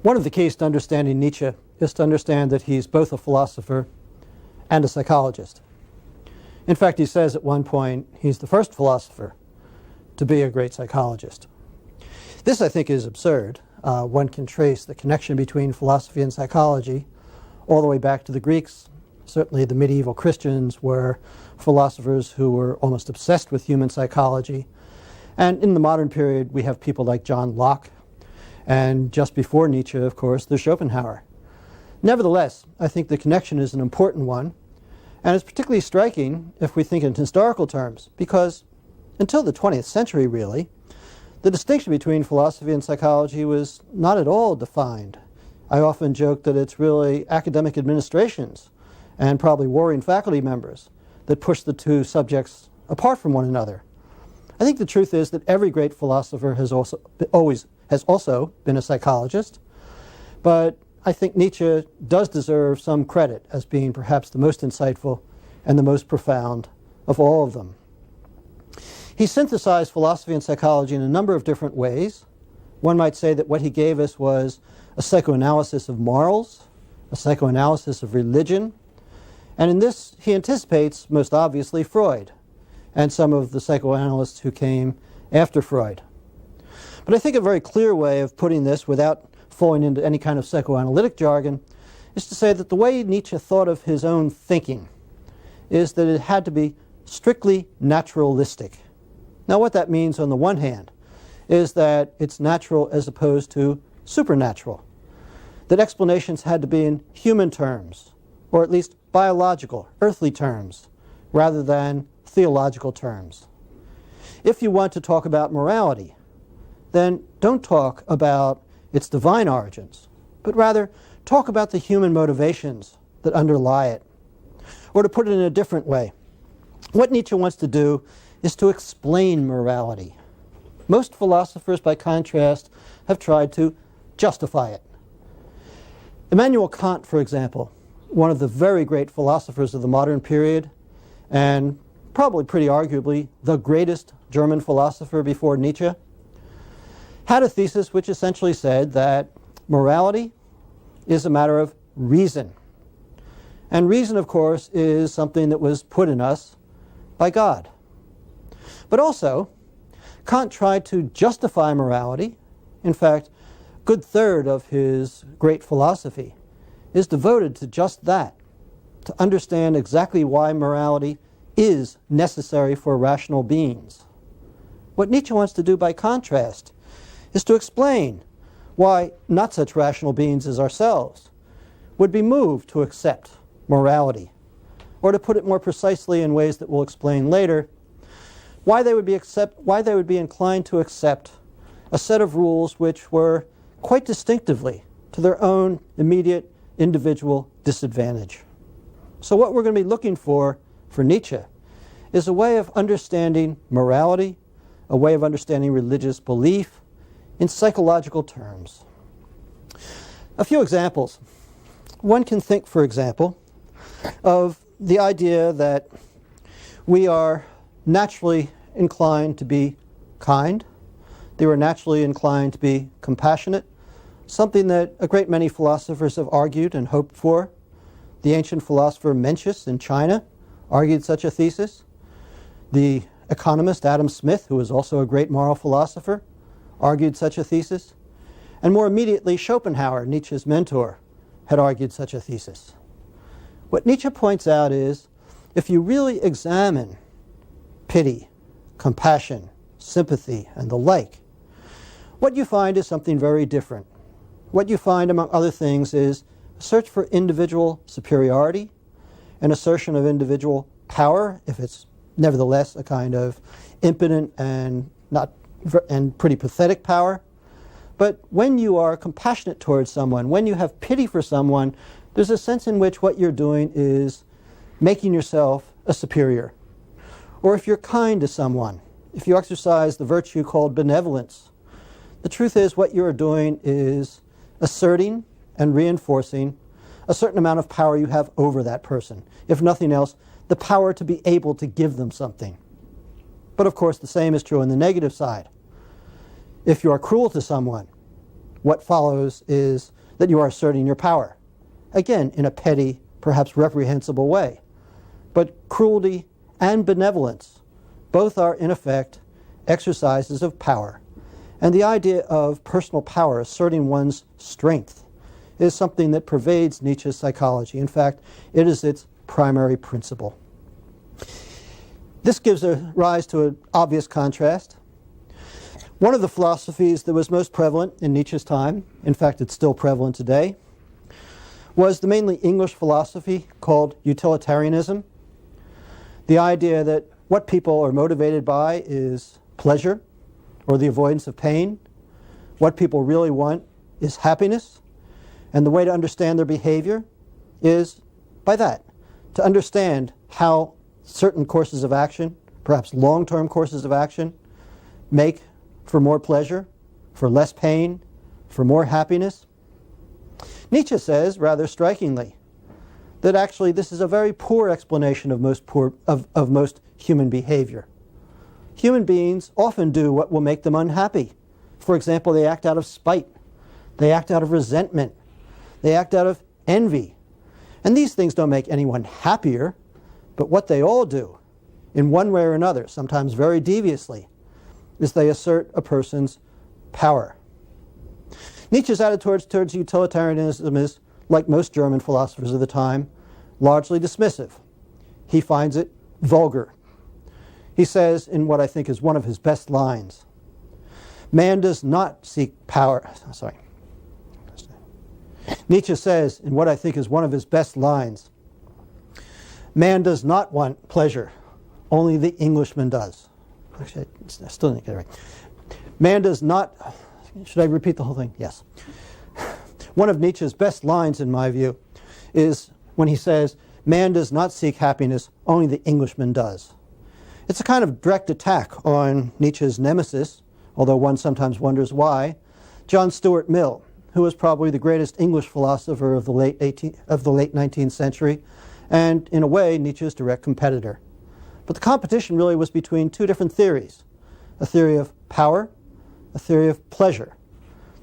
One of the keys to understanding Nietzsche is to understand that he's both a philosopher and a psychologist. In fact, he says at one point he's the first philosopher to be a great psychologist. This, I think, is absurd. One can trace the connection between philosophy and psychology all the way back to the Greeks. Certainly the medieval Christians were philosophers who were almost obsessed with human psychology. And in the modern period, we have people like John Locke, and just before Nietzsche, of course, there's Schopenhauer. Nevertheless, I think the connection is an important one, and it's particularly striking if we think in historical terms, because until the 20th century, really, the distinction between philosophy and psychology was not at all defined. I often joke that it's really academic administrations and probably warring faculty members that push the two subjects apart from one another. I think the truth is that every great philosopher has also been a psychologist, but I think Nietzsche does deserve some credit as being perhaps the most insightful and the most profound of all of them. He synthesized philosophy and psychology in a number of different ways. One might say that what he gave us was a psychoanalysis of morals, a psychoanalysis of religion, and in this he anticipates, most obviously, Freud and some of the psychoanalysts who came after Freud. But I think a very clear way of putting this without falling into any kind of psychoanalytic jargon is to say that the way Nietzsche thought of his own thinking is that it had to be strictly naturalistic. Now what that means on the one hand is that it's natural as opposed to supernatural, that explanations had to be in human terms, or at least biological, earthly terms, rather than theological terms. If you want to talk about morality, then don't talk about its divine origins, but rather talk about the human motivations that underlie it. Or to put it in a different way, what Nietzsche wants to do is to explain morality. Most philosophers, by contrast, have tried to justify it. Immanuel Kant, for example, one of the very great philosophers of the modern period, and probably pretty arguably the greatest German philosopher before Nietzsche, had a thesis which essentially said that morality is a matter of reason. And reason, of course, is something that was put in us by God. But also, Kant tried to justify morality. In fact, a good third of his great philosophy is devoted to just that, to understand exactly why morality is necessary for rational beings. What Nietzsche wants to do, by contrast, is to explain why not such rational beings as ourselves would be moved to accept morality, or to put it more precisely in ways that we'll explain later, why they would be inclined to accept a set of rules which were quite distinctively to their own immediate individual disadvantage. So what we're going to be looking for Nietzsche is a way of understanding morality, a way of understanding religious belief in psychological terms. A few examples. One can think, for example, of the idea that we are naturally inclined to be kind, they were naturally inclined to be compassionate, something that a great many philosophers have argued and hoped for. The ancient philosopher Mencius in China argued such a thesis. The economist Adam Smith, who was also a great moral philosopher, argued such a thesis. And more immediately, Schopenhauer, Nietzsche's mentor, had argued such a thesis. What Nietzsche points out is, if you really examine pity, compassion, sympathy, and the like, what you find is something very different. What you find, among other things, is a search for individual superiority, an assertion of individual power, if it's nevertheless a kind of impotent and pretty pathetic power. But when you are compassionate towards someone, when you have pity for someone, there's a sense in which what you're doing is making yourself a superior. Or if you're kind to someone, if you exercise the virtue called benevolence, the truth is what you're doing is asserting and reinforcing a certain amount of power you have over that person. If nothing else, the power to be able to give them something. But of course, the same is true on the negative side. If you are cruel to someone, what follows is that you are asserting your power. Again, in a petty, perhaps reprehensible way. But cruelty and benevolence, both are in effect exercises of power. And the idea of personal power, asserting one's strength, is something that pervades Nietzsche's psychology. In fact, it is its primary principle. This gives rise to an obvious contrast. One of the philosophies that was most prevalent in Nietzsche's time, in fact it's still prevalent today, was the mainly English philosophy called utilitarianism. The idea that what people are motivated by is pleasure or the avoidance of pain. What people really want is happiness. And the way to understand their behavior is by that, to understand how certain courses of action, perhaps long-term courses of action, make for more pleasure, for less pain, for more happiness. Nietzsche says, rather strikingly, that actually this is a very poor explanation of most human behavior. Human beings often do what will make them unhappy. For example, they act out of spite. They act out of resentment. They act out of envy. And these things don't make anyone happier, but what they all do, in one way or another, sometimes very deviously, is they assert a person's power. Nietzsche's attitude towards utilitarianism is, like most German philosophers of the time, largely dismissive. He finds it vulgar. He says, in what I think is one of his best lines, man does not seek power. Nietzsche says, in what I think is one of his best lines, man does not want pleasure, only the Englishman does. Actually, I still didn't get it right. Man does not... Should I repeat the whole thing? Yes. One of Nietzsche's best lines, in my view, is when he says, man does not seek happiness, only the Englishman does. It's a kind of direct attack on Nietzsche's nemesis, although one sometimes wonders why, John Stuart Mill, who was probably the greatest English philosopher of the late 19th century, and in a way Nietzsche's direct competitor. But the competition really was between two different theories, a theory of power, a theory of pleasure.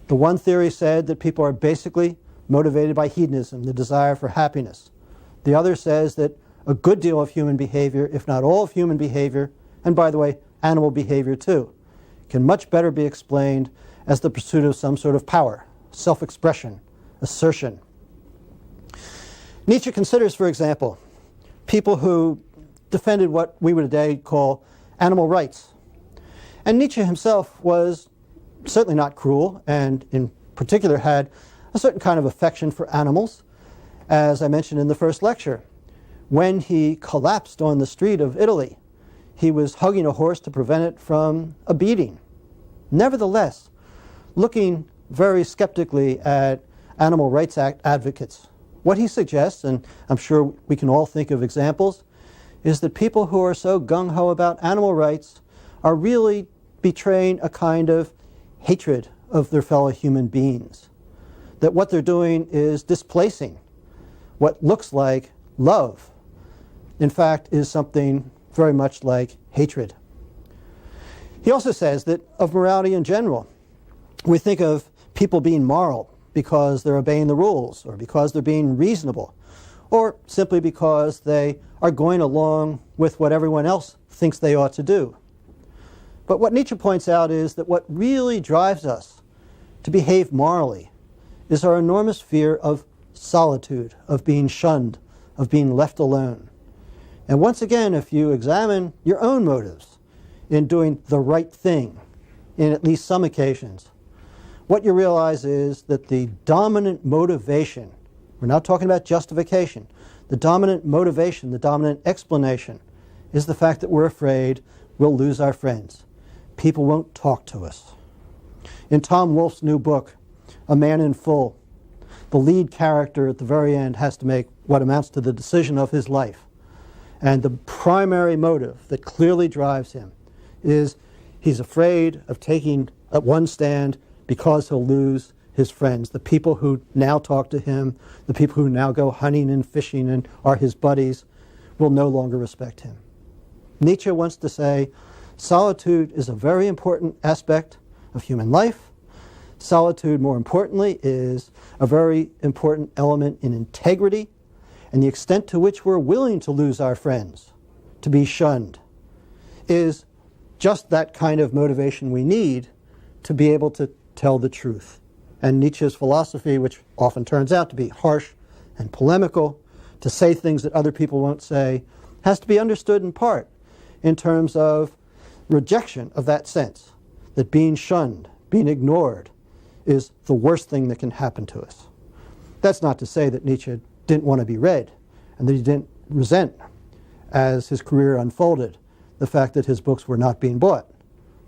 The one theory said that people are basically motivated by hedonism, the desire for happiness. The other says that a good deal of human behavior, if not all of human behavior, and by the way, animal behavior too, can much better be explained as the pursuit of some sort of power, self-expression, assertion. Nietzsche considers, for example, people who defended what we would today call animal rights. And Nietzsche himself was certainly not cruel, and in particular had a certain kind of affection for animals. As I mentioned in the first lecture, when he collapsed on the street of Italy, he was hugging a horse to prevent it from a beating. Nevertheless, looking very skeptically at animal rights advocates, what he suggests, and I'm sure we can all think of examples, is that people who are so gung-ho about animal rights are really betraying a kind of hatred of their fellow human beings. That what they're doing is displacing what looks like love, in fact, is something very much like hatred. He also says that of morality in general, we think of people being moral because they're obeying the rules, or because they're being reasonable, or simply because they are going along with what everyone else thinks they ought to do. But what Nietzsche points out is that what really drives us to behave morally is our enormous fear of solitude, of being shunned, of being left alone. And once again, if you examine your own motives in doing the right thing, in at least some occasions, what you realize is that the dominant motivation, we're not talking about justification, the dominant motivation, the dominant explanation, is the fact that we're afraid we'll lose our friends. People won't talk to us. In Tom Wolfe's new book, A Man in Full, the lead character at the very end has to make what amounts to the decision of his life. And the primary motive that clearly drives him is he's afraid of taking one stand because he'll lose his friends, the people who now talk to him, the people who now go hunting and fishing and are his buddies, will no longer respect him. Nietzsche wants to say solitude is a very important aspect of human life, Solitude, more importantly, is a very important element in integrity and the extent to which we're willing to lose our friends, to be shunned, is just that kind of motivation we need to be able to tell the truth. And Nietzsche's philosophy, which often turns out to be harsh and polemical, to say things that other people won't say, has to be understood in part in terms of rejection of that sense, that being shunned, being ignored, is the worst thing that can happen to us. That's not to say that Nietzsche didn't want to be read, and that he didn't resent, as his career unfolded, the fact that his books were not being bought.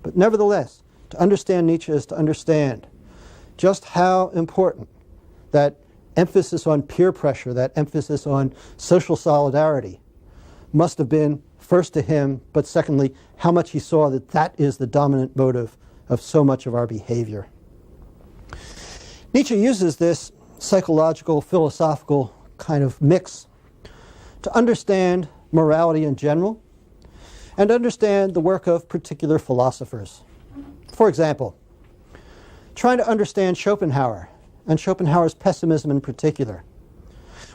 But nevertheless, to understand Nietzsche is to understand just how important that emphasis on peer pressure, that emphasis on social solidarity, must have been first to him, but secondly, how much he saw that that is the dominant motive of so much of our behavior. Nietzsche uses this psychological, philosophical kind of mix to understand morality in general and understand the work of particular philosophers. For example, trying to understand Schopenhauer and Schopenhauer's pessimism in particular,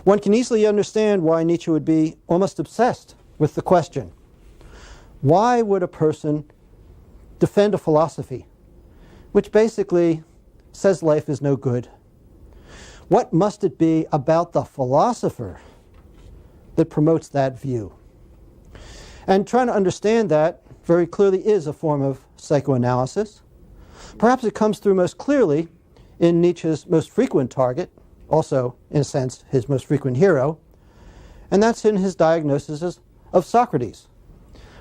one can easily understand why Nietzsche would be almost obsessed with the question, why would a person defend a philosophy which basically says life is no good? What must it be about the philosopher that promotes that view? And trying to understand that very clearly is a form of psychoanalysis. Perhaps it comes through most clearly in Nietzsche's most frequent target, also, in a sense, his most frequent hero, and that's in his diagnosis of Socrates.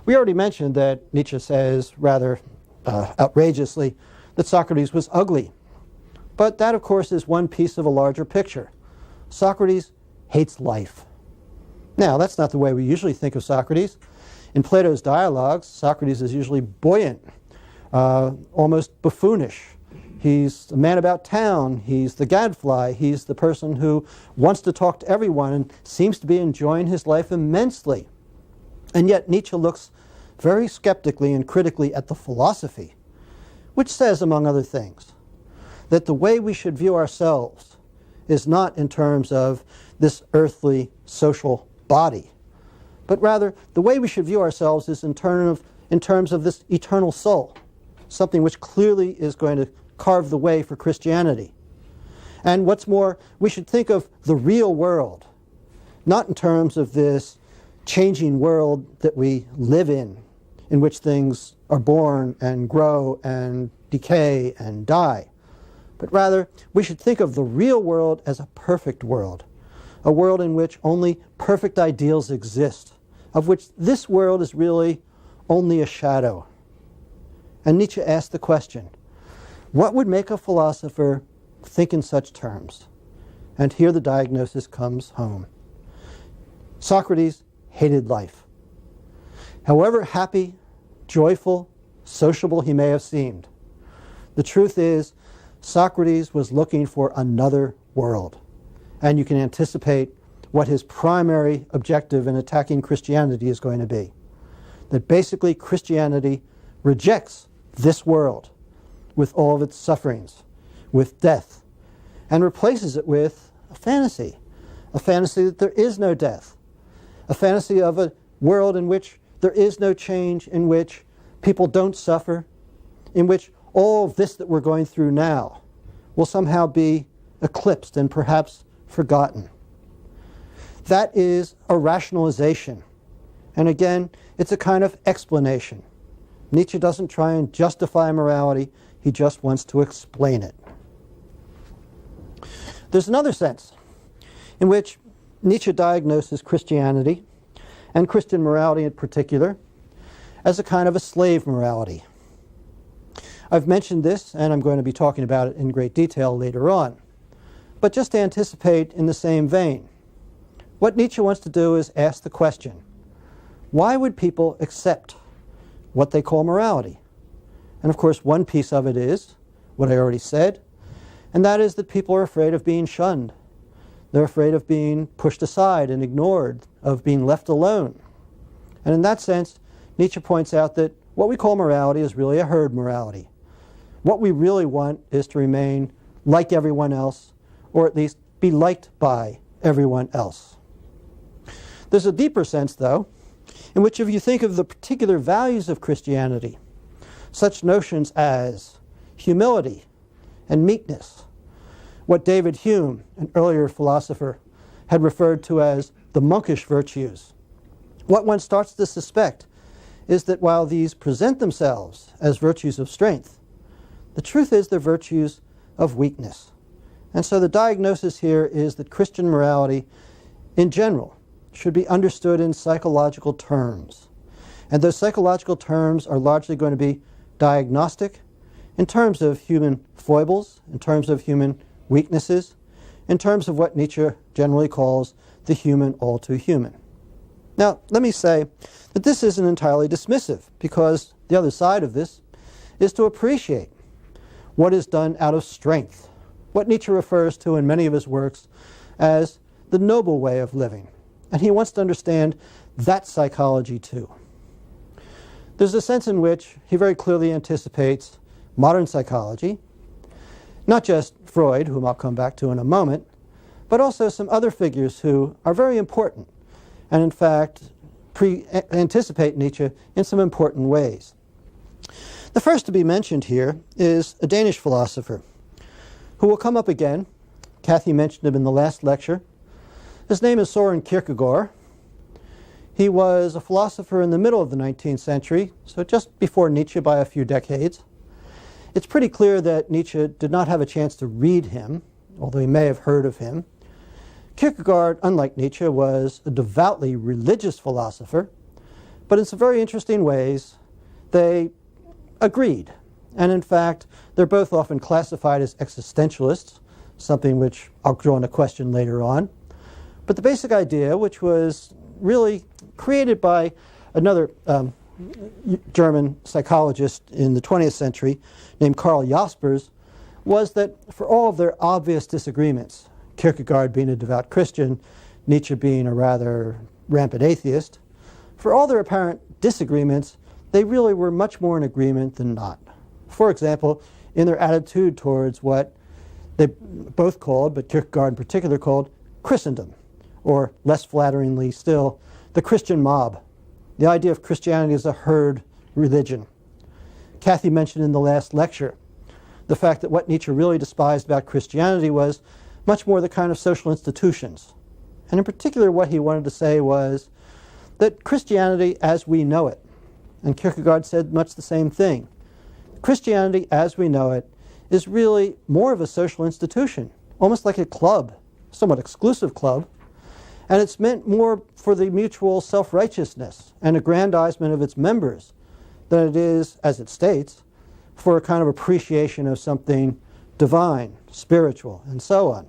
We already mentioned that Nietzsche says, rather outrageously, that Socrates was ugly. But that, of course, is one piece of a larger picture. Socrates hates life. Now, that's not the way we usually think of Socrates. In Plato's dialogues, Socrates is usually buoyant, almost buffoonish. He's a man about town. He's the gadfly. He's the person who wants to talk to everyone and seems to be enjoying his life immensely. And yet Nietzsche looks very skeptically and critically at the philosophy, which says, among other things, that the way we should view ourselves is not in terms of this earthly social body, but rather the way we should view ourselves is in terms of this eternal soul, something which clearly is going to carve the way for Christianity. And what's more, we should think of the real world, not in terms of this changing world that we live in which things are born and grow and decay and die, but rather we should think of the real world as a perfect world, a world in which only perfect ideals exist, of which this world is really only a shadow. And Nietzsche asked the question, what would make a philosopher think in such terms? And here the diagnosis comes home. Socrates hated life. However happy, joyful, sociable he may have seemed, the truth is Socrates was looking for another world. And you can anticipate what his primary objective in attacking Christianity is going to be. That basically Christianity rejects this world with all of its sufferings, with death, and replaces it with a fantasy that there is no death, a fantasy of a world in which there is no change, in which people don't suffer, in which all of this that we're going through now will somehow be eclipsed and perhaps forgotten. That is a rationalization. And again, it's a kind of explanation. Nietzsche doesn't try and justify morality, he just wants to explain it. There's another sense in which Nietzsche diagnoses Christianity, and Christian morality in particular, as a kind of a slave morality. I've mentioned this, and I'm going to be talking about it in great detail later on. But just to anticipate in the same vein, what Nietzsche wants to do is ask the question, why would people accept what they call morality? And of course, one piece of it is what I already said, and that is that people are afraid of being shunned. They're afraid of being pushed aside and ignored, of being left alone. And in that sense, Nietzsche points out that what we call morality is really a herd morality. What we really want is to remain like everyone else, or at least be liked by everyone else. There's a deeper sense, though, in which if you think of the particular values of Christianity, such notions as humility and meekness, what David Hume, an earlier philosopher, had referred to as the monkish virtues, what one starts to suspect is that while these present themselves as virtues of strength, the truth is they're virtues of weakness. And so the diagnosis here is that Christian morality, in general, should be understood in psychological terms. And those psychological terms are largely going to be diagnostic in terms of human foibles, in terms of human weaknesses, in terms of what Nietzsche generally calls the human all too human. Now, let me say that this isn't entirely dismissive, because the other side of this is to appreciate what is done out of strength, what Nietzsche refers to in many of his works as the noble way of living. And he wants to understand that psychology too. There's a sense in which he very clearly anticipates modern psychology, not just Freud, whom I'll come back to in a moment, but also some other figures who are very important and in fact anticipate Nietzsche in some important ways. The first to be mentioned here is a Danish philosopher who will come up again. Kathy mentioned him in the last lecture. His name is Søren Kierkegaard. He was a philosopher in the middle of the 19th century, so just before Nietzsche by a few decades. It's pretty clear that Nietzsche did not have a chance to read him, although he may have heard of him. Kierkegaard, unlike Nietzsche, was a devoutly religious philosopher, but in some very interesting ways, they agreed. And in fact, they're both often classified as existentialists, something which I'll draw into question later on. But the basic idea, which was really created by another German psychologist in the 20th century named Karl Jaspers, was that for all of their obvious disagreements, Kierkegaard being a devout Christian, Nietzsche being a rather rampant atheist, for all their apparent disagreements, they really were much more in agreement than not. For example, in their attitude towards what they both called, but Kierkegaard in particular called, Christendom, or less flatteringly still, the Christian mob. The idea of Christianity as a herd religion. Kathy mentioned in the last lecture the fact that what Nietzsche really despised about Christianity was much more the kind of social institutions. And in particular, what he wanted to say was that Christianity as we know it, and Kierkegaard said much the same thing, Christianity as we know it is really more of a social institution, almost like a club, somewhat exclusive club, and it's meant more for the mutual self-righteousness and aggrandizement of its members than it is, as it states, for a kind of appreciation of something divine, spiritual, and so on.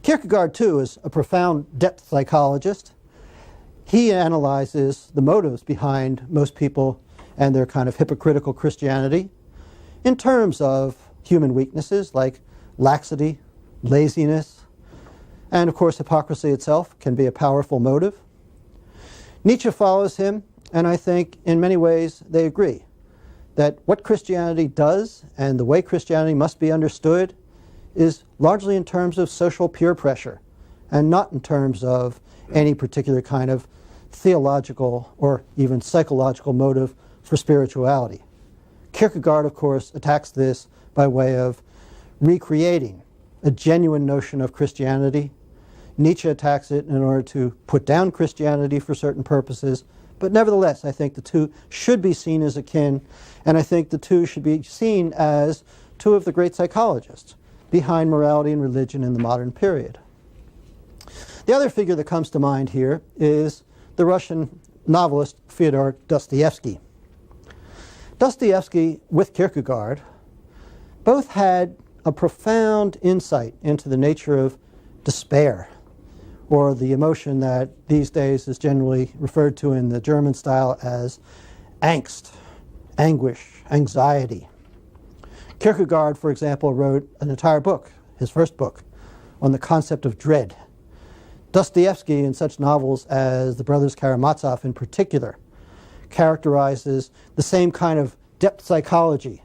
Kierkegaard, too, is a profound depth psychologist. He analyzes the motives behind most people and their kind of hypocritical Christianity in terms of human weaknesses like laxity, laziness, and of course hypocrisy itself can be a powerful motive. Nietzsche follows him, and I think in many ways they agree that what Christianity does and the way Christianity must be understood is largely in terms of social peer pressure and not in terms of any particular kind of theological or even psychological motive for spirituality. Kierkegaard, of course, attacks this by way of recreating a genuine notion of Christianity. Nietzsche attacks it in order to put down Christianity for certain purposes. But nevertheless, I think the two should be seen as akin, and I think the two should be seen as two of the great psychologists behind morality and religion in the modern period. The other figure that comes to mind here is the Russian novelist Fyodor Dostoevsky. Dostoevsky, with Kierkegaard, both had a profound insight into the nature of despair, or the emotion that these days is generally referred to in the German style as angst, anguish, anxiety. Kierkegaard, for example, wrote an entire book, his first book, on the concept of dread. Dostoevsky, in such novels as The Brothers Karamazov in particular, characterizes the same kind of depth psychology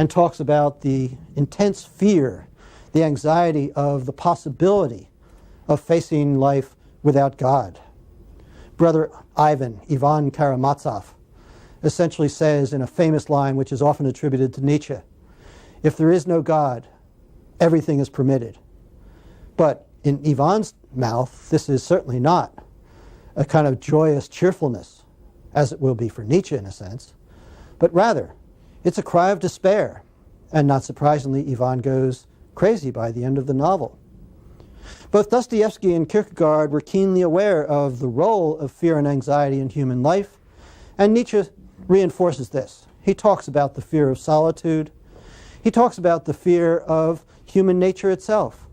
and talks about the intense fear, the anxiety of the possibility of facing life without God. Brother Ivan Karamazov, essentially says in a famous line which is often attributed to Nietzsche, if there is no God, everything is permitted. But in Ivan's mouth, this is certainly not a kind of joyous cheerfulness, as it will be for Nietzsche in a sense, but rather it's a cry of despair. And not surprisingly, Ivan goes crazy by the end of the novel. Both Dostoevsky and Kierkegaard were keenly aware of the role of fear and anxiety in human life, and Nietzsche reinforces this. He talks about the fear of solitude. He talks about the fear of human nature itself,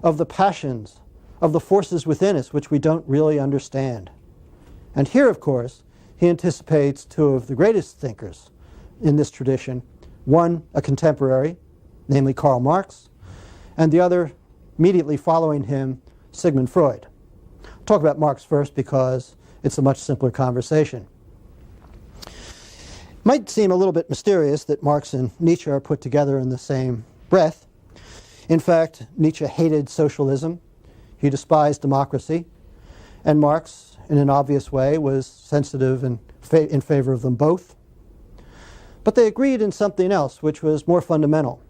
of the passions, of the forces within us which we don't really understand. And here, of course, he anticipates two of the greatest thinkers in this tradition, one a contemporary, namely Karl Marx, and the other, immediately following him, Sigmund Freud. I'll talk about Marx first because it's a much simpler conversation. It might seem a little bit mysterious that Marx and Nietzsche are put together in the same breath. In fact, Nietzsche hated socialism. He despised democracy. And Marx, in an obvious way, was sensitive and in favor of them both. But they agreed in something else, which was more fundamental.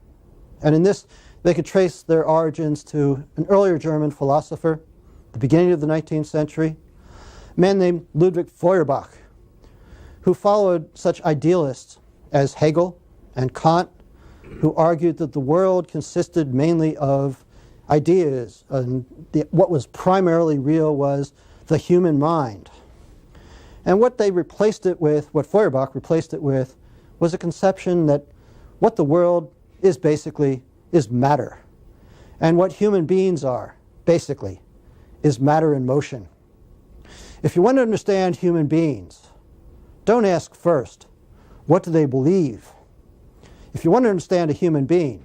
And in this, they could trace their origins to an earlier German philosopher, the beginning of the 19th century, a man named Ludwig Feuerbach, who followed such idealists as Hegel and Kant, who argued that the world consisted mainly of ideas, and what was primarily real was the human mind. And what Feuerbach replaced it with, was a conception that what the world is basically is matter. And what human beings are, basically, is matter in motion. If you want to understand human beings, don't ask first, what do they believe? If you want to understand a human being,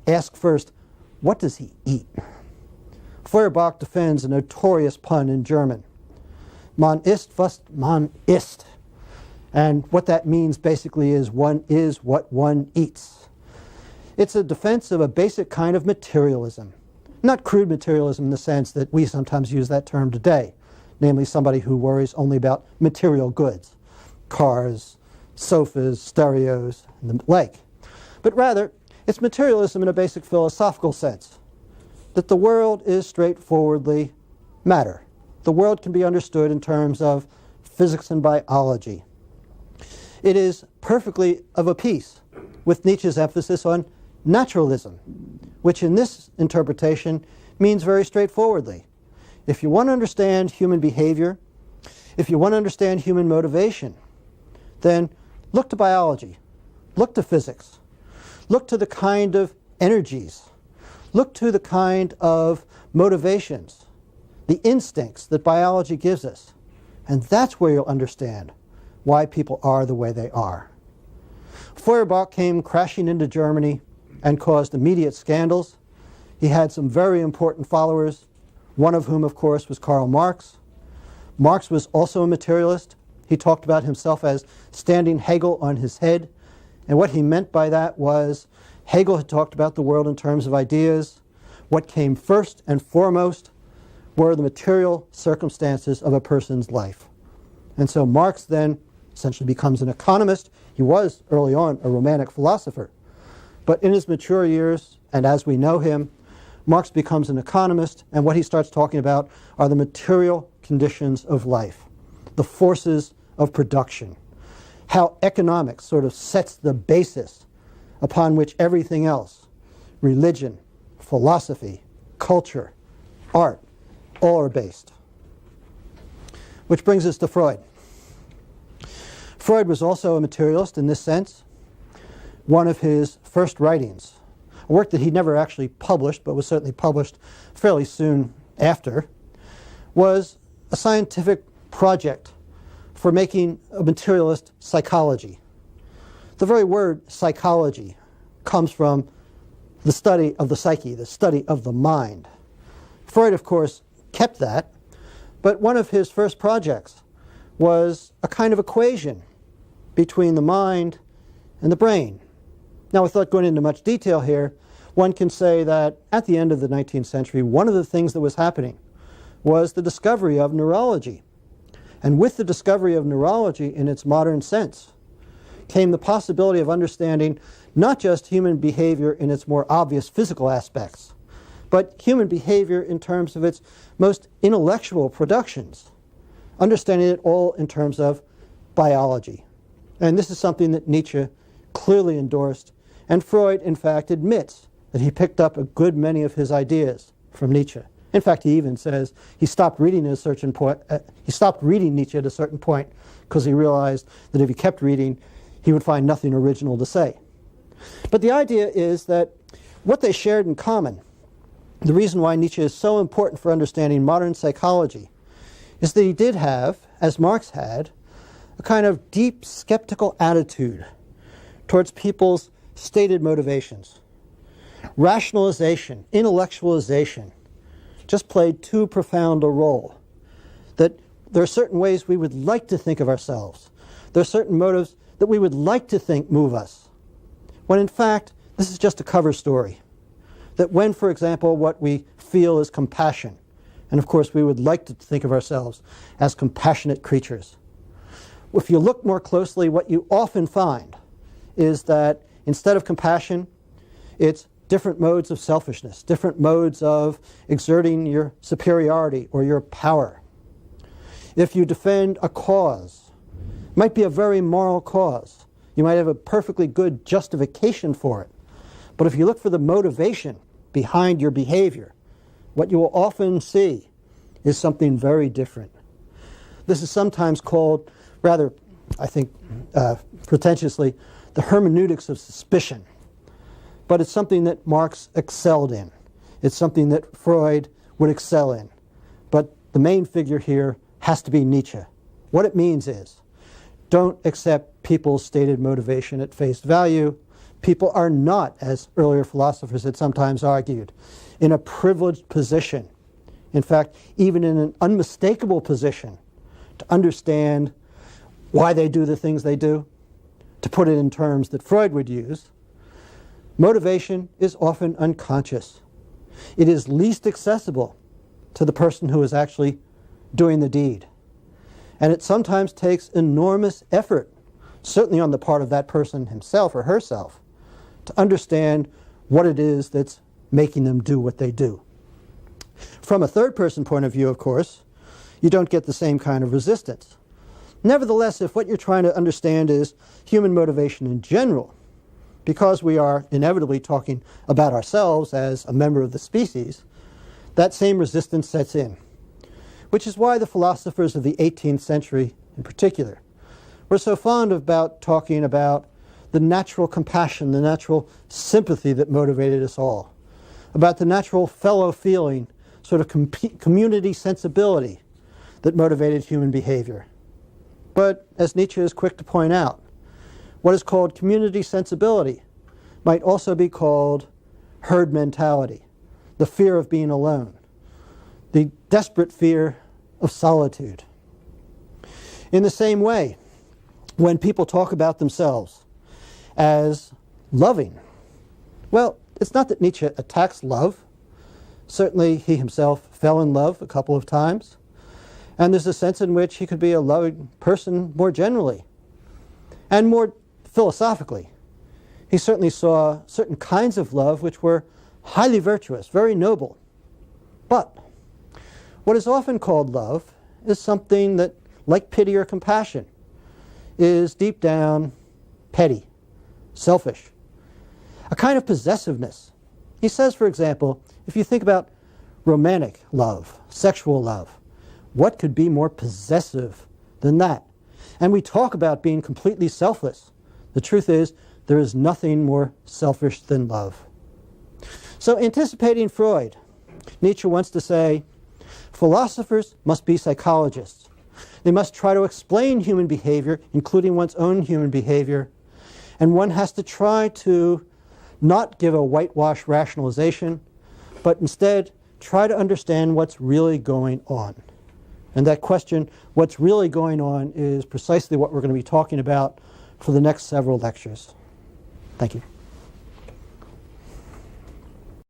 ask first, what does he eat? Feuerbach defends a notorious pun in German. Man isst, was man isst. And what that means basically is one is what one eats. It's a defense of a basic kind of materialism. Not crude materialism in the sense that we sometimes use that term today, namely somebody who worries only about material goods, cars, sofas, stereos, and the like. But rather, it's materialism in a basic philosophical sense, that the world is straightforwardly matter. The world can be understood in terms of physics and biology. It is perfectly of a piece with Nietzsche's emphasis on naturalism, which in this interpretation means very straightforwardly. If you want to understand human behavior, if you want to understand human motivation, then look to biology, look to physics, look to the kind of energies, look to the kind of motivations, the instincts that biology gives us, and that's where you'll understand why people are the way they are. Feuerbach came crashing into Germany and caused immediate scandals. He had some very important followers, one of whom, of course, was Karl Marx. Marx was also a materialist. He talked about himself as standing Hegel on his head, and what he meant by that was Hegel had talked about the world in terms of ideas. What came first and foremost were the material circumstances of a person's life. And so Marx then essentially becomes an economist. He was early on a Romantic philosopher. But in his mature years, and as we know him, Marx becomes an economist, and what he starts talking about are the material conditions of life, the forces of production, how economics sort of sets the basis upon which everything else, religion, philosophy, culture, art, all are based. Which brings us to Freud. Freud was also a materialist in this sense. One of his first writings, a work that he never actually published, but was certainly published fairly soon after, was a scientific project for making a materialist psychology. The very word psychology comes from the study of the psyche, the study of the mind. Freud, of course, kept that, but one of his first projects was a kind of equation between the mind and the brain. Now, without going into much detail here, one can say that at the end of the 19th century, one of the things that was happening was the discovery of neurology. And with the discovery of neurology in its modern sense came the possibility of understanding not just human behavior in its more obvious physical aspects, but human behavior in terms of its most intellectual productions, understanding it all in terms of biology. And this is something that Nietzsche clearly endorsed, and Freud, in fact, admits that he picked up a good many of his ideas from Nietzsche. In fact, he even says he stopped reading at a certain point. He stopped reading Nietzsche at a certain point because he realized that if he kept reading, he would find nothing original to say. But the idea is that what they shared in common, the reason why Nietzsche is so important for understanding modern psychology, is that he did have, as Marx had, a kind of deep skeptical attitude towards people's stated motivations. Rationalization, intellectualization, just played too profound a role. That there are certain ways we would like to think of ourselves. There are certain motives that we would like to think move us. When in fact, this is just a cover story. That when, for example, what we feel is compassion, and of course we would like to think of ourselves as compassionate creatures. If you look more closely, what you often find is that instead of compassion, it's different modes of selfishness, different modes of exerting your superiority or your power. If you defend a cause, it might be a very moral cause. You might have a perfectly good justification for it. But if you look for the motivation behind your behavior, what you will often see is something very different. This is sometimes called, rather, I think, pretentiously, the hermeneutics of suspicion. But it's something that Marx excelled in. It's something that Freud would excel in. But the main figure here has to be Nietzsche. What it means is, don't accept people's stated motivation at face value. People are not, as earlier philosophers had sometimes argued, in a privileged position. In fact, even in an unmistakable position to understand why they do the things they do. To put it in terms that Freud would use, motivation is often unconscious. It is least accessible to the person who is actually doing the deed. And it sometimes takes enormous effort, certainly on the part of that person himself or herself, to understand what it is that's making them do what they do. From a third-person point of view, of course, you don't get the same kind of resistance. Nevertheless, if what you're trying to understand is human motivation in general, because we are inevitably talking about ourselves as a member of the species, that same resistance sets in. Which is why the philosophers of the 18th century, in particular, were so fond about talking about the natural compassion, the natural sympathy that motivated us all, about the natural fellow feeling, sort of community sensibility that motivated human behavior. But, as Nietzsche is quick to point out, what is called community sensibility might also be called herd mentality, the fear of being alone, the desperate fear of solitude. In the same way, when people talk about themselves as loving, well, it's not that Nietzsche attacks love. Certainly he himself fell in love a couple of times. And there's a sense in which he could be a loving person more generally. And more philosophically, he certainly saw certain kinds of love which were highly virtuous, very noble. But what is often called love is something that, like pity or compassion, is deep down petty, selfish, a kind of possessiveness. He says, for example, if you think about romantic love, sexual love, what could be more possessive than that? And we talk about being completely selfless. The truth is, there is nothing more selfish than love. So, anticipating Freud, Nietzsche wants to say, philosophers must be psychologists. They must try to explain human behavior, including one's own human behavior, and one has to try to not give a whitewash rationalization, but instead try to understand what's really going on. And that question, what's really going on, is precisely what we're going to be talking about for the next several lectures. Thank you.